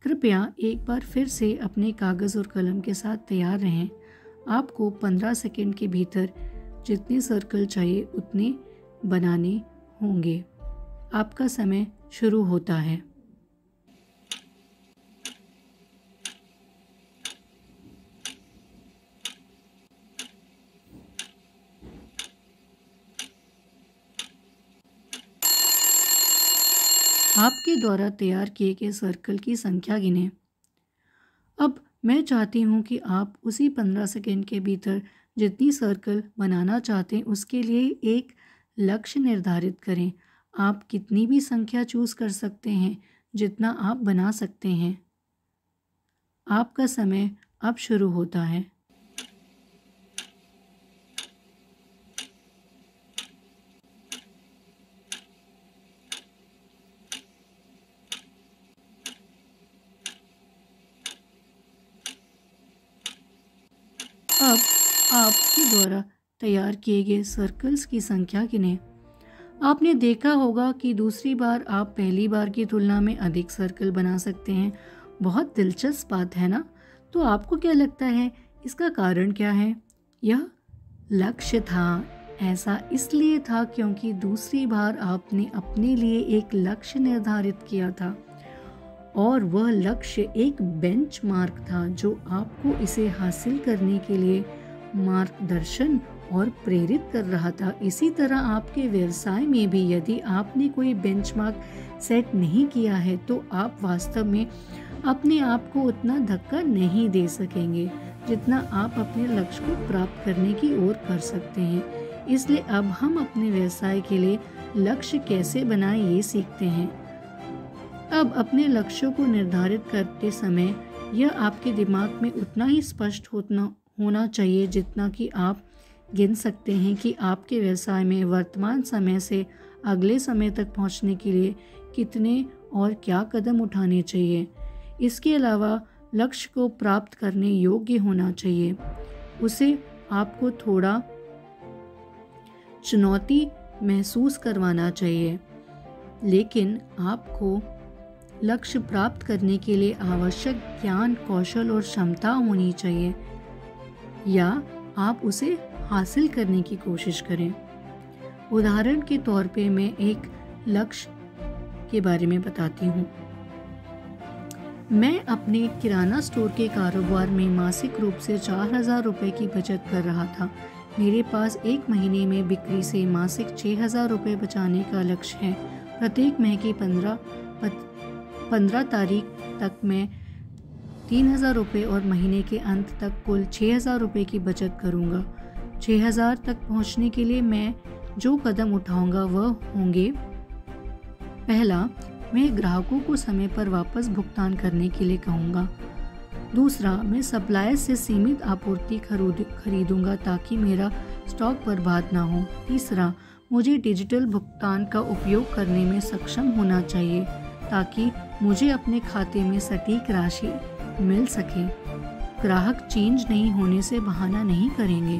कृपया एक बार फिर से अपने कागज़ और कलम के साथ तैयार रहें। आपको 15 सेकंड के भीतर जितने सर्कल चाहिए उतने बनाने होंगे। आपका समय शुरू होता है। आपके द्वारा तैयार किए गए सर्कल की संख्या गिनें। अब मैं चाहती हूँ कि आप उसी 15 सेकंड के भीतर जितनी सर्कल बनाना चाहते हैं उसके लिए एक लक्ष्य निर्धारित करें। आप कितनी भी संख्या चूज़ कर सकते हैं, जितना आप बना सकते हैं। आपका समय अब शुरू होता है। अब आपके द्वारा तैयार किए गए सर्कल्स की संख्या गिनें। आपने देखा होगा कि दूसरी बार आप पहली बार की तुलना में अधिक सर्कल बना सकते हैं। बहुत दिलचस्प बात है ना? तो आपको क्या लगता है इसका कारण क्या है? यह लक्ष्य था। ऐसा इसलिए था क्योंकि दूसरी बार आपने अपने लिए एक लक्ष्य निर्धारित किया था और वह लक्ष्य एक बेंचमार्क था जो आपको इसे हासिल करने के लिए मार्गदर्शन और प्रेरित कर रहा था। इसी तरह आपके व्यवसाय में भी यदि आपने कोई बेंचमार्क सेट नहीं किया है तो आप वास्तव में अपने आप को उतना धक्का नहीं दे सकेंगे जितना आप अपने लक्ष्य को प्राप्त करने की ओर कर सकते हैं। इसलिए अब हम अपने व्यवसाय के लिए लक्ष्य कैसे बनाएं ये सीखते हैं। अब अपने लक्ष्यों को निर्धारित करते समय यह आपके दिमाग में उतना ही स्पष्ट होना चाहिए जितना कि आप गिन सकते हैं कि आपके व्यवसाय में वर्तमान समय से अगले समय तक पहुंचने के लिए कितने और क्या कदम उठाने चाहिए। इसके अलावा लक्ष्य को प्राप्त करने योग्य होना चाहिए। उसे आपको थोड़ा चुनौती महसूस करवाना चाहिए, लेकिन आपको लक्ष्य प्राप्त करने के लिए आवश्यक ज्ञान, कौशल और क्षमता होनी चाहिए, या आप उसे हासिल करने की कोशिश करें। उदाहरण के तौर पे मैं एक लक्ष्य के बारे में बताती हूँ। मैं अपने किराना स्टोर के कारोबार में मासिक रूप से 4,000 रुपये की बचत कर रहा था। मेरे पास एक महीने में बिक्री से मासिक 6,000 रुपये बचाने का लक्ष्य है। प्रत्येक माह की 15 तारीख तक मैं 3,000 रुपये और महीने के अंत तक कुल 6,000 रुपये की बचत करूंगा। 6,000 तक पहुंचने के लिए मैं जो कदम उठाऊंगा वह होंगे: पहला, मैं ग्राहकों को समय पर वापस भुगतान करने के लिए कहूँगा। दूसरा, मैं सप्लायर से सीमित आपूर्ति खरीदूंगा ताकि मेरा स्टॉक बर्बाद ना हो। तीसरा, मुझे डिजिटल भुगतान का उपयोग करने में सक्षम होना चाहिए ताकि मुझे अपने खाते में सटीक राशि मिल सके। ग्राहक चेंज नहीं होने से बहाना नहीं करेंगे।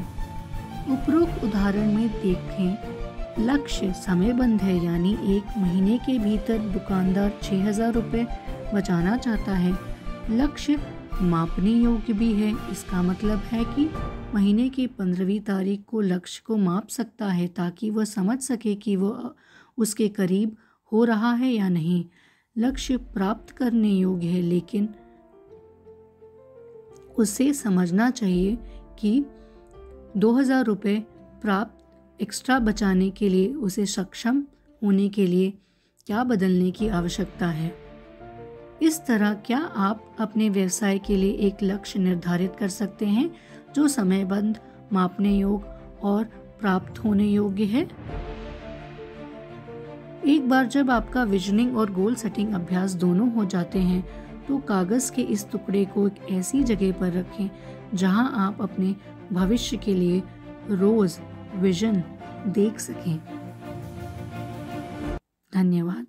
उपरोक्त उदाहरण में देखें, लक्ष्य समयबद्ध है, यानी एक महीने के भीतर दुकानदार 6,000 रुपये बचाना चाहता है। लक्ष्य मापने योग्य भी है, इसका मतलब है कि महीने की 15वीं तारीख को लक्ष्य को माप सकता है ताकि वह समझ सके कि वह उसके करीब हो रहा है या नहीं। लक्ष्य प्राप्त करने योग्य है, लेकिन उसे समझना चाहिए कि 2,000 रुपये प्राप्त एक्स्ट्रा बचाने के लिए उसे सक्षम होने के लिए क्या बदलने की आवश्यकता है। इस तरह क्या आप अपने व्यवसाय के लिए एक लक्ष्य निर्धारित कर सकते हैं जो समयबद्ध, मापने योग्य और प्राप्त होने योग्य है। एक बार जब आपका विजनिंग और गोल सेटिंग अभ्यास दोनों हो जाते हैं तो कागज के इस टुकड़े को एक ऐसी जगह पर रखें जहां आप अपने भविष्य के लिए रोज विजन देख सकें। धन्यवाद।